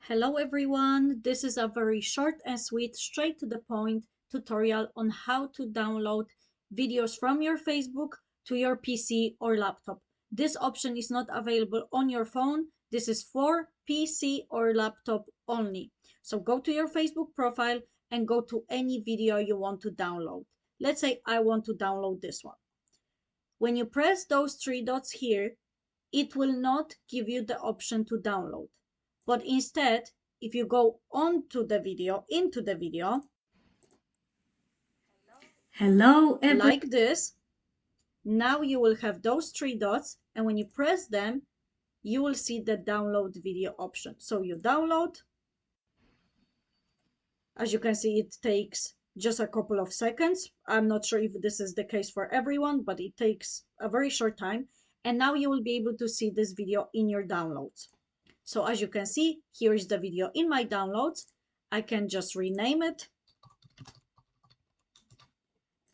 Hello everyone, this is a very short and sweet, straight to the point tutorial on how to download videos from your Facebook to your PC or laptop. This option is not available on your phone. This is for PC or laptop only. So go to your Facebook profile and go to any video you want to download. Let's say I want to download this one. When you press those three dots here, it will not give you the option to download. But instead, if you go into the video, Hello, like this, now you will have those three dots. And when you press them, you will see the download video option. So you download. As you can see, it takes just a couple of seconds. I'm not sure if this is the case for everyone, but it takes a very short time. And now you will be able to see this video in your downloads. So as you can see, here is the video in my downloads. I can just rename it.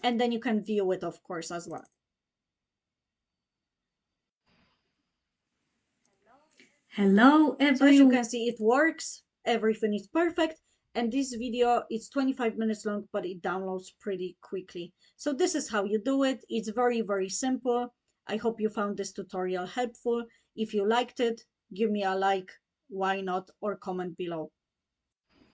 And then you can view it, of course, as well. hello So as you everyone. can see, it works. Everything is perfect. And this video is 25 minutes long, but it downloads pretty quickly. So this is how you do it. It's very, very simple. I hope you found this tutorial helpful. If you liked it, give me a like, why not, or comment below.